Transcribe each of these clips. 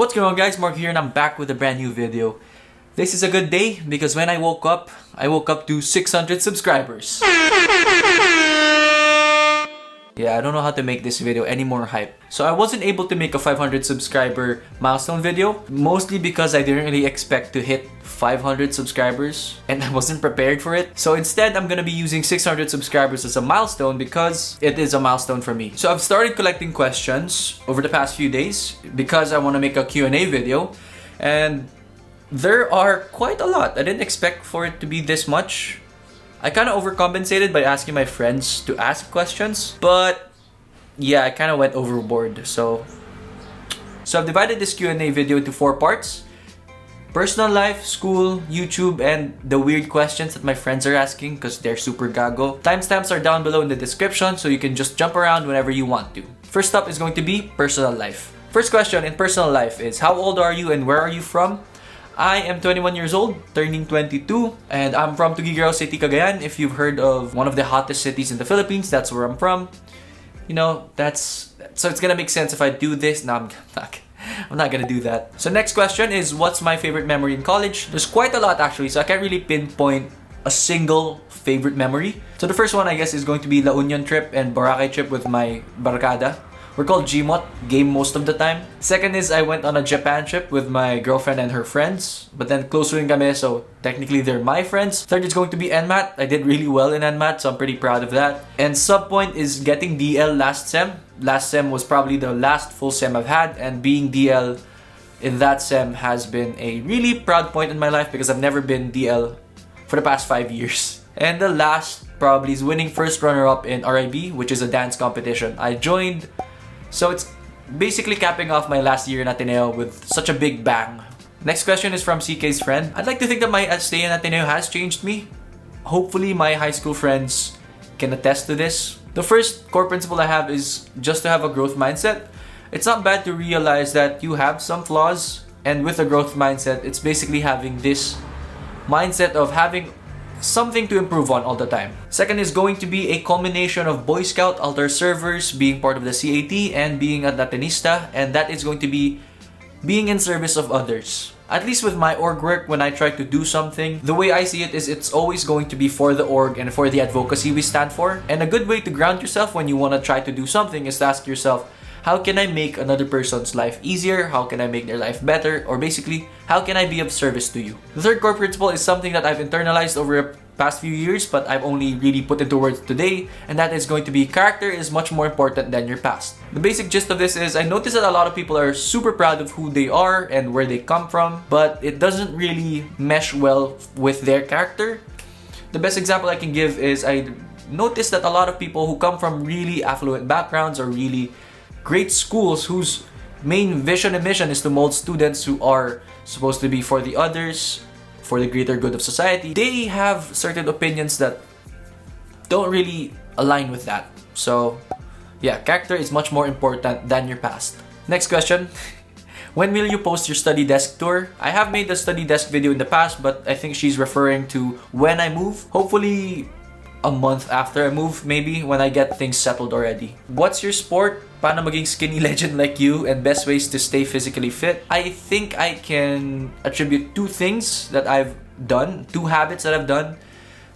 What's going on, guys? Mark here and I'm back with a brand new video. This is a good day because when I woke up to 600 subscribers. Yeah, I don't know how to make this video any more hype. So I wasn't able to make a 500 subscriber milestone video, mostly because I didn't really expect to hit 500 subscribers and I wasn't prepared for it. So instead, I'm gonna be using 600 subscribers as a milestone because it is a milestone for me. So I've started collecting questions over the past few days because I want to make a Q&A video, and there are quite a lot. I didn't expect for it to be this much. I kind of overcompensated by asking my friends to ask questions, but yeah, I kind of went overboard. So I've divided this Q&A video into 4 parts: personal life, school, YouTube, and the weird questions that my friends are asking because they're super gago. Timestamps are down below in the description, so you can just jump around whenever you want to. First up is going to be personal life. First question in personal life is, how old are you and where are you from? I am 21 years old, turning 22, and I'm from Tuguegarao City, Cagayan. If you've heard of one of the hottest cities in the Philippines, that's where I'm from. You know, so it's gonna make sense if I do this. No, I'm not gonna do that. So next question is, what's my favorite memory in college? There's quite a lot actually, so I can't really pinpoint a single favorite memory. So the first one, I guess, is going to be La Union trip and Boracay trip with my barkada. We're called Gmot, game most of the time. Second is, I went on a Japan trip with my girlfriend and her friends, but then close rin kami, so technically they're my friends. Third is going to be NMAT. I did really well in NMAT, so I'm pretty proud of that. And subpoint is getting DL last sem. Last sem was probably the last full sem I've had, and being DL in that sem has been a really proud point in my life because I've never been DL for the past 5 years. And the last probably is winning first runner-up in RIB, which is a dance competition I joined. So it's basically capping off my last year in Ateneo with such a big bang. Next question is from CK's friend. I'd like to think that my stay in Ateneo has changed me. Hopefully my high school friends can attest to this. The first core principle I have is just to have a growth mindset. It's not bad to realize that you have some flaws, and with a growth mindset, it's basically having this mindset of having something to improve on all the time. Second is going to be a culmination of Boy Scout, altar servers, being part of the CAT, and being an Atenista, and that is going to be being in service of others. At least with my org work, when I try to do something, the way I see it is it's always going to be for the org and for the advocacy we stand for. And a good way to ground yourself when you want to try to do something is to ask yourself, how can I make another person's life easier? How can I make their life better? Or basically, how can I be of service to you? The third core principle is something that I've internalized over the past few years, but I've only really put into words today, and that is going to be, character is much more important than your past. The basic gist of this is, I notice that a lot of people are super proud of who they are and where they come from, but it doesn't really mesh well with their character. The best example I can give is, I noticed that a lot of people who come from really affluent backgrounds or really great schools whose main vision and mission is to mold students who are supposed to be for the others, for the greater good of society, they have certain opinions that don't really align with that. So yeah, character is much more important than your past. Next question. When will you post your study desk tour? I have made the study desk video in the past, but I think she's referring to when I move. Hopefully a month after I move, maybe, when I get things settled already. What's your sport? Paano maging skinny legend like you, and best ways to stay physically fit? I think I can attribute 2 things that I've done, 2 habits that I've done.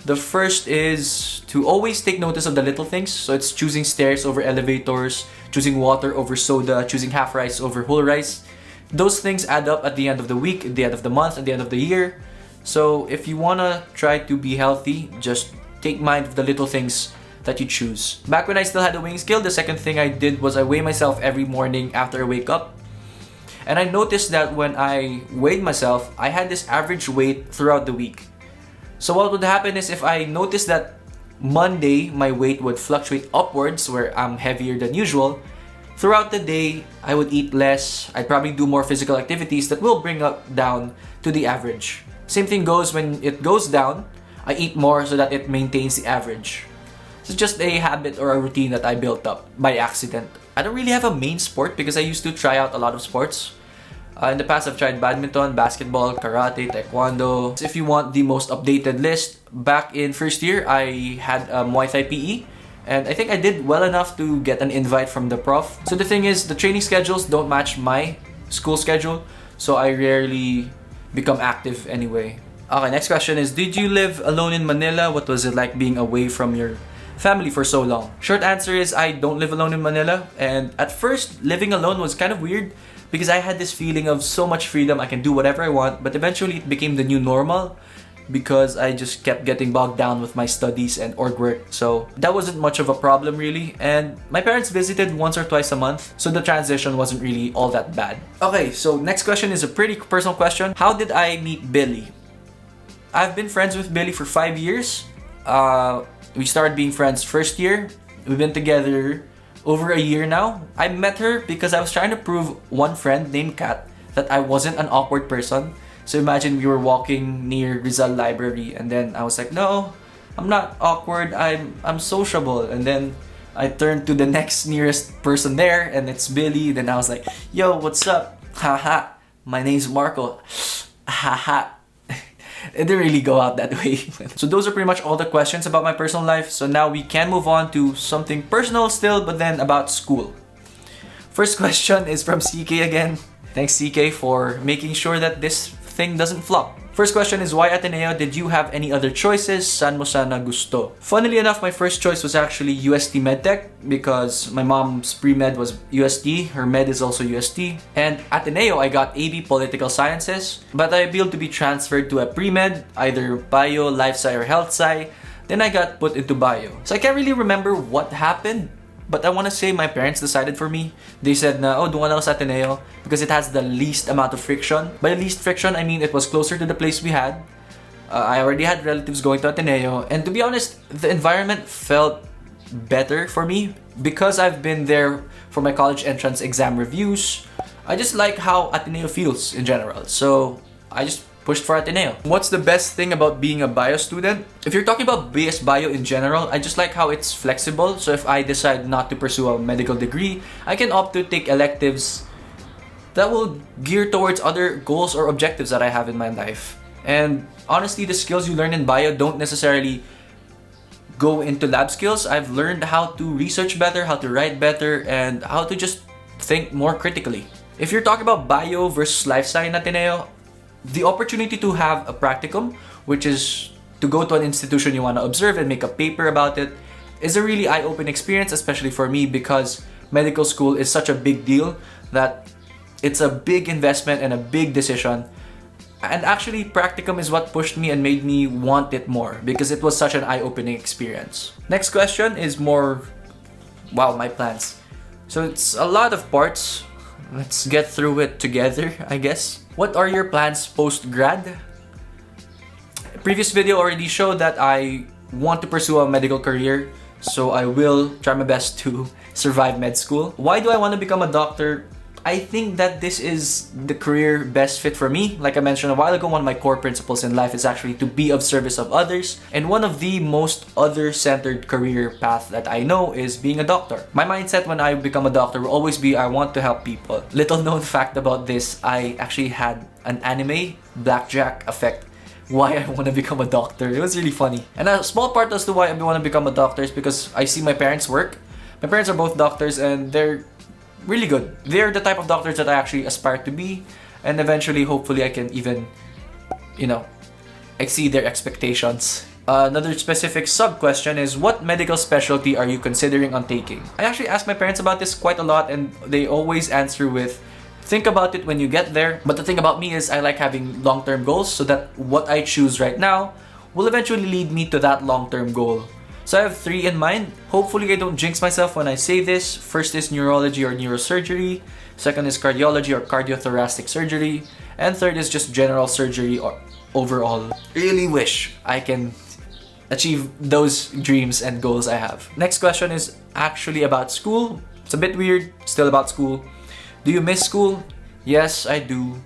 The first is to always take notice of the little things. So it's choosing stairs over elevators, choosing water over soda, choosing half rice over whole rice. Those things add up at the end of the week, at the end of the month, at the end of the year. So if you wanna try to be healthy, just take mind of the little things that you choose. Back when I still had a weighing scale, the second thing I did was I weigh myself every morning after I wake up. And I noticed that when I weighed myself, I had this average weight throughout the week. So what would happen is, if I noticed that Monday my weight would fluctuate upwards, where I'm heavier than usual, throughout the day I would eat less. I'd probably do more physical activities that will bring up down to the average. Same thing goes when it goes down, I eat more so that it maintains the average. It's just a habit or a routine that I built up by accident. I don't really have a main sport because I used to try out a lot of sports. In the past, I've tried badminton, basketball, karate, taekwondo. If you want the most updated list, back in first year, I had a Muay Thai PE. And I think I did well enough to get an invite from the prof. So the thing is, the training schedules don't match my school schedule, so I rarely become active anyway. Okay, next question is, did you live alone in Manila? What was it like being away from your family for so long? Short answer is I don't live alone in Manila, and at first living alone was kind of weird because I had this feeling of so much freedom, I can do whatever I want, but eventually it became the new normal because I just kept getting bogged down with my studies and org work. So that wasn't much of a problem really, and my parents visited once or twice a month, so the transition wasn't really all that bad. Okay, so next question is a pretty personal question. How did I meet Billy? I've been friends with Billy for 5 years. We started being friends first year. We've been together over a year now. I met her because I was trying to prove one friend named Kat that I wasn't an awkward person. So imagine we were walking near Rizal Library, and then I was like, no, I'm not awkward, I'm sociable. And then I turned to the next nearest person there, and it's Billy. Then I was like, yo, what's up? Haha, my name's Marco. Haha. It didn't really go out that way. So those are pretty much all the questions about my personal life. So now we can move on to something personal still, but then about school. First question is from CK again. Thanks CK for making sure that this thing doesn't flop. First question is, why Ateneo? Did you have any other choices? San mo sana gusto? Funnily enough, my first choice was actually UST MedTech because my mom's pre-med was UST, her med is also UST. And Ateneo, I got AB Political Sciences, but I appealed to be transferred to a pre-med, either Bio, Life Sci, or Health Sci. Then I got put into Bio. So I can't really remember what happened, but I want to say my parents decided for me. They said na, oh, doon ka lang sa Ateneo because it has the least amount of friction. By least friction, I mean it was closer to the place we had. I already had relatives going to Ateneo. And to be honest, the environment felt better for me because I've been there for my college entrance exam reviews. I just like how Ateneo feels in general. So I just pushed for Ateneo. What's the best thing about being a bio student? If you're talking about BS Bio in general, I just like how it's flexible. So if I decide not to pursue a medical degree, I can opt to take electives that will gear towards other goals or objectives that I have in my life. And honestly, the skills you learn in bio don't necessarily go into lab skills. I've learned how to research better, how to write better, and how to just think more critically. If you're talking about bio versus life science in Ateneo, the opportunity to have a practicum, which is to go to an institution you want to observe and make a paper about it, is a really eye-opening experience, especially for me because medical school is such a big deal that it's a big investment and a big decision. And actually, practicum is what pushed me and made me want it more because it was such an eye-opening experience. Next question is more, wow, my plans. So it's a lot of parts. Let's get through it together, I guess. What are your plans post-grad? Previous video already showed that I want to pursue a medical career, so I will try my best to survive med school. Why do I want to become a doctor? I think that this is the career best fit for me. Like I mentioned a while ago, one of my core principles in life is actually to be of service of others. And one of the most other-centered career path that I know is being a doctor. My mindset when I become a doctor will always be, I want to help people. Little known fact about this, I actually had an anime blackjack effect why I want to become a doctor. It was really funny. And a small part as to why I want to become a doctor is because I see my parents work. My parents are both doctors and they're really good. They're the type of doctors that I actually aspire to be, and eventually, hopefully, I can even, exceed their expectations. Another specific sub-question is, what medical specialty are you considering on taking? I actually ask my parents about this quite a lot, and they always answer with, think about it when you get there. But the thing about me is I like having long-term goals so that what I choose right now will eventually lead me to that long-term goal. So I have 3 in mind. Hopefully I don't jinx myself when I say this. First is neurology or neurosurgery. Second is cardiology or cardiothoracic surgery. And third is just general surgery or overall. Really wish I can achieve those dreams and goals I have. Next question is actually about school. It's a bit weird, still about school. Do you miss school? Yes, I do.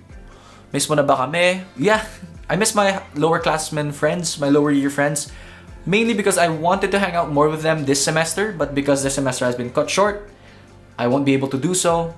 Miss mo na ba kami? Yeah, I miss my lower classmen friends, my lower year friends. Mainly because I wanted to hang out more with them this semester, but because the semester has been cut short, I won't be able to do so.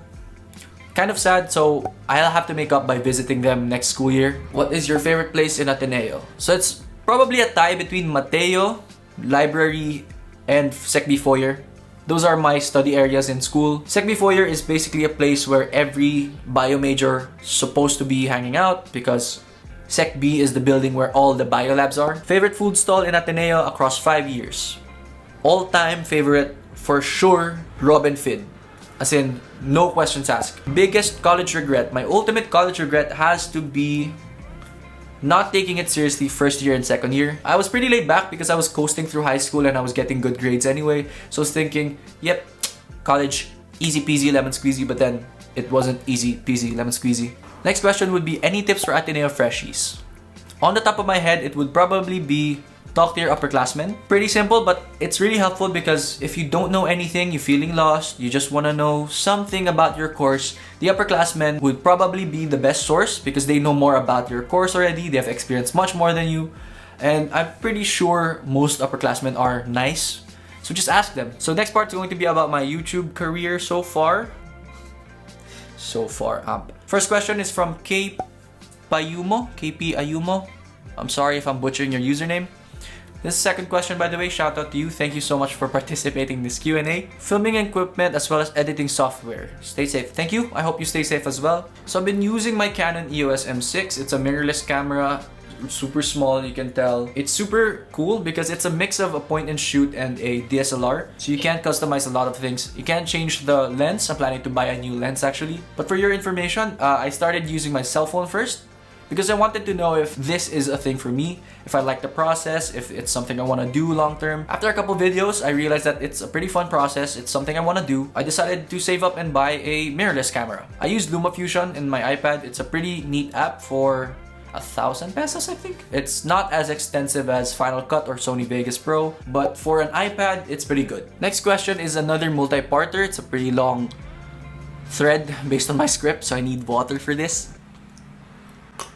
Kind of sad, so I'll have to make up by visiting them next school year. What is your favorite place in Ateneo? So it's probably a tie between Mateo, library, and Sec B foyer. Those are my study areas in school. Sec B foyer is basically a place where every bio major is supposed to be hanging out because Sec B is the building where all the bio labs are. Favorite food stall in Ateneo across 5 years. All-time favorite, for sure, Robin Fid. As in, no questions asked. Biggest college regret. My ultimate college regret has to be not taking it seriously first year and second year. I was pretty laid back because I was coasting through high school and I was getting good grades anyway. So I was thinking, yep, college, easy peasy lemon squeezy, but then it wasn't easy peasy lemon squeezy. Next question would be, any tips for Ateneo freshies? On the top of my head, it would probably be talk to your upperclassmen. Pretty simple, but it's really helpful because if you don't know anything, you're feeling lost, you just want to know something about your course, the upperclassmen would probably be the best source because they know more about your course already, they have experienced much more than you, and I'm pretty sure most upperclassmen are nice, so just ask them. So next part is going to be about my YouTube career so far. First question is from KP Ayumo. I'm sorry if I'm butchering your username. This second question, by the way, shout out to you. Thank you so much for participating in this Q&A. Filming equipment as well as editing software. Stay safe. Thank you. I hope you stay safe as well. So I've been using my Canon EOS M6. It's a mirrorless camera. Super small, you can tell. It's super cool because it's a mix of a point and shoot and a DSLR. So you can't customize a lot of things. You can't change the lens. I'm planning to buy a new lens actually. But for your information, I started using my cell phone first because I wanted to know if this is a thing for me, if I like the process, if it's something I want to do long term. After a couple videos, I realized that it's a pretty fun process, it's something I want to do. I decided to save up and buy a mirrorless camera. I use LumaFusion in my iPad. It's a pretty neat app for 1,000 pesos, I think. It's not as extensive as Final Cut or Sony Vegas Pro, but for an iPad, it's pretty good. Next question is another multi-parter. It's a pretty long thread based on my script, so I need water for this.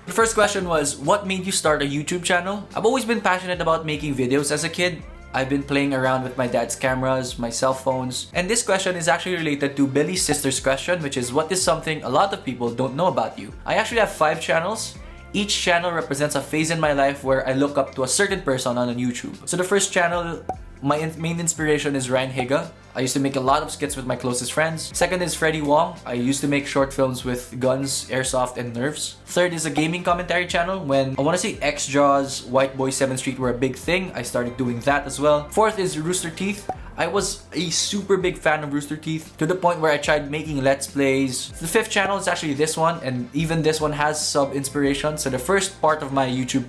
The first question was, what made you start a YouTube channel? I've always been passionate about making videos as a kid. I've been playing around with my dad's cameras, my cell phones, and this question is actually related to Billy's sister's question, which is, what is something a lot of people don't know about you? I actually have 5 channels. Each channel represents a phase in my life where I look up to a certain person on YouTube. So the first channel, my main inspiration is Ryan Higa. I used to make a lot of skits with my closest friends. Second is Freddie Wong. I used to make short films with guns, airsoft, and nerves. Third is a gaming commentary channel. When I want to say X-Jaws, White Boy 7th Street were a big thing, I started doing that as well. Fourth is Rooster Teeth. I was a super big fan of Rooster Teeth to the point where I tried making Let's Plays. The 5th channel is actually this one, and even this one has sub-inspiration. So the first part of my YouTube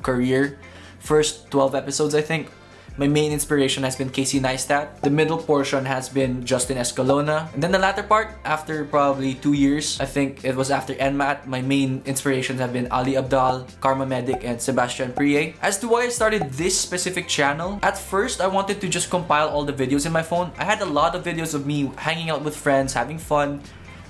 career, first 12 episodes I think, my main inspiration has been Casey Neistat. The middle portion has been Justin Escalona. And then the latter part, after probably 2 years, I think it was after NMAT, my main inspirations have been Ali Abdal, Karma Medic, and Sebastian Priye. As to why I started this specific channel, at first I wanted to just compile all the videos in my phone. I had a lot of videos of me hanging out with friends, having fun,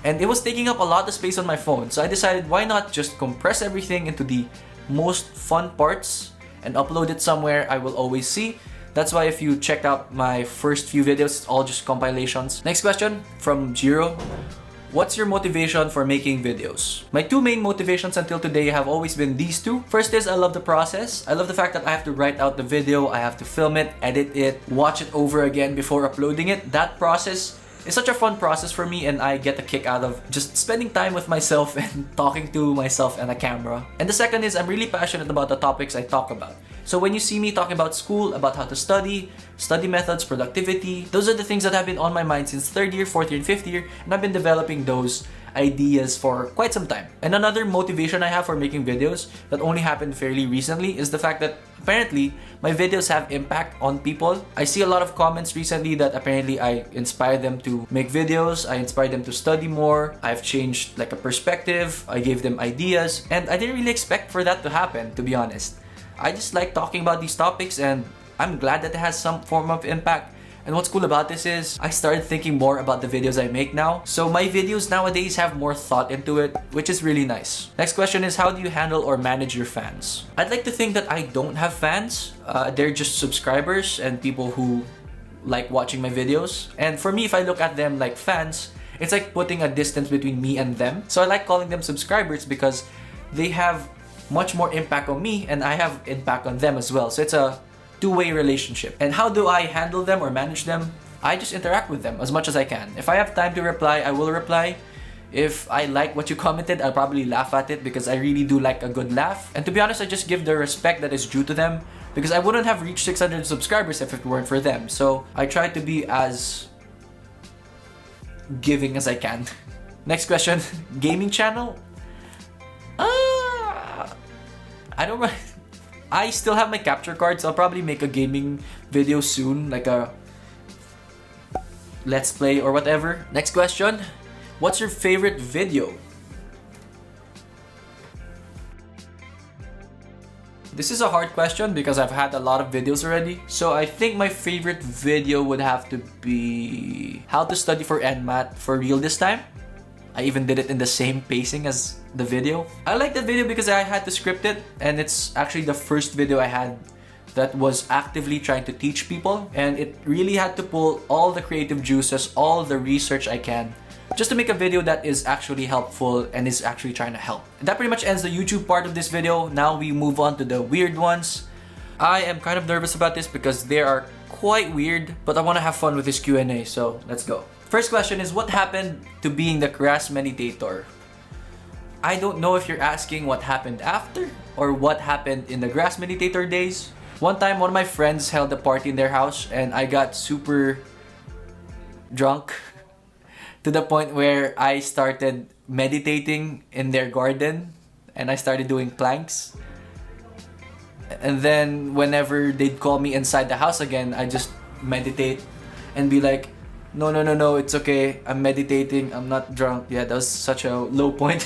and it was taking up a lot of space on my phone. So I decided, why not just compress everything into the most fun parts and upload it somewhere I will always see. That's why if you checked out my first few videos, it's all just compilations. Next question from Jiro. What's your motivation for making videos? My 2 main motivations until today have always been these 2. First is I love the process. I love the fact that I have to write out the video, I have to film it, edit it, watch it over again before uploading it. That process is such a fun process for me, and I get a kick out of just spending time with myself and talking to myself and a camera. And the second is I'm really passionate about the topics I talk about. So when you see me talking about school, about how to study methods, productivity, those are the things that have been on my mind since 3rd year, 4th year, and 5th year, and I've been developing those ideas for quite some time. And another motivation I have for making videos that only happened fairly recently is the fact that apparently my videos have impact on people. I see a lot of comments recently that apparently I inspire them to make videos, I inspire them to study more, I've changed like a perspective, I gave them ideas, and I didn't really expect for that to happen, to be honest. I just like talking about these topics, and I'm glad that it has some form of impact. And what's cool about this is I started thinking more about the videos I make now. So my videos nowadays have more thought into it, which is really nice. Next question is, how do you handle or manage your fans? I'd like to think that I don't have fans. They're just subscribers and people who like watching my videos. And for me, if I look at them like fans, it's like putting a distance between me and them. So I like calling them subscribers because they have much more impact on me and I have impact on them as well. So it's a two-way relationship. And how do I handle them or manage them? I just interact with them as much as I can. If I have time to reply, I will reply. If I like what you commented, I'll probably laugh at it because I really do like a good laugh. And to be honest, I just give the respect that is due to them because I wouldn't have reached 600 subscribers if it weren't for them. So I try to be as giving as I can. Next question, gaming channel? I don't know. I still have my capture cards. I'll probably make a gaming video soon, like a let's play or whatever. Next question, what's your favorite video? This is a hard question because I've had a lot of videos already. So I think my favorite video would have to be how to study for NMAT for real this time. I even did it in the same pacing as the video. I like that video because I had to script it, and it's actually the first video I had that was actively trying to teach people, and it really had to pull all the creative juices, all the research I can, just to make a video that is actually helpful and is actually trying to help. And that pretty much ends the YouTube part of this video. Now we move on to the weird ones. I am kind of nervous about this because they are quite weird, but I want to have fun with this Q&A, so let's go. First question is, what happened to being the grass meditator? I don't know if you're asking what happened after or what happened in the grass meditator days. One time, one of my friends held a party in their house and I got super drunk to the point where I started meditating in their garden and I started doing planks. And then whenever they'd call me inside the house again, I just meditate and be like, no, it's okay. I'm meditating. I'm not drunk. Yeah, that was such a low point.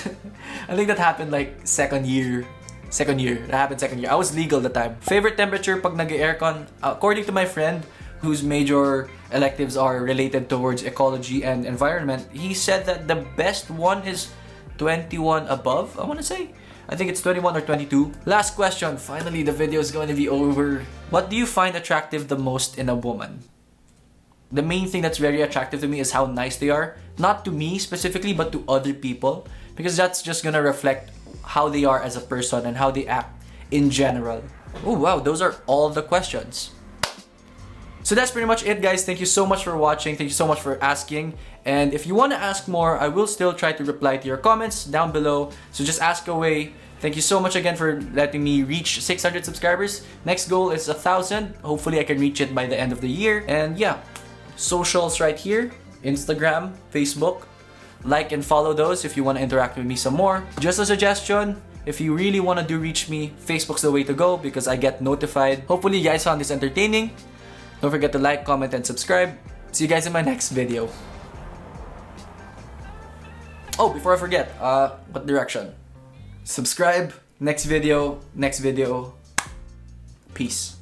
I think that happened like second year. That happened second year. I was legal at the time. Favorite temperature pag nag-aircon? According to my friend, whose major electives are related towards ecology and environment, he said that the best one is 21 above, I want to say. I think it's 21 or 22. Last question. Finally, the video is going to be over. What do you find attractive the most in a woman? The main thing that's very attractive to me is how nice they are. Not to me specifically, but to other people. Because that's just gonna reflect how they are as a person and how they act in general. Oh wow, those are all the questions. So that's pretty much it, guys. Thank you so much for watching. Thank you so much for asking. And if you want to ask more, I will still try to reply to your comments down below. So just ask away. Thank you so much again for letting me reach 600 subscribers. Next goal is 1,000. Hopefully I can reach it by the end of the year. And yeah. Socials right here, Instagram, Facebook. Like and follow those if you want to interact with me some more. Just a suggestion, if you really want to reach me, Facebook's the way to go because I get notified. Hopefully you guys found this entertaining. Don't forget to like, comment, and subscribe. See you guys in my next video. Oh, before I forget, what direction? Subscribe, next video. Peace.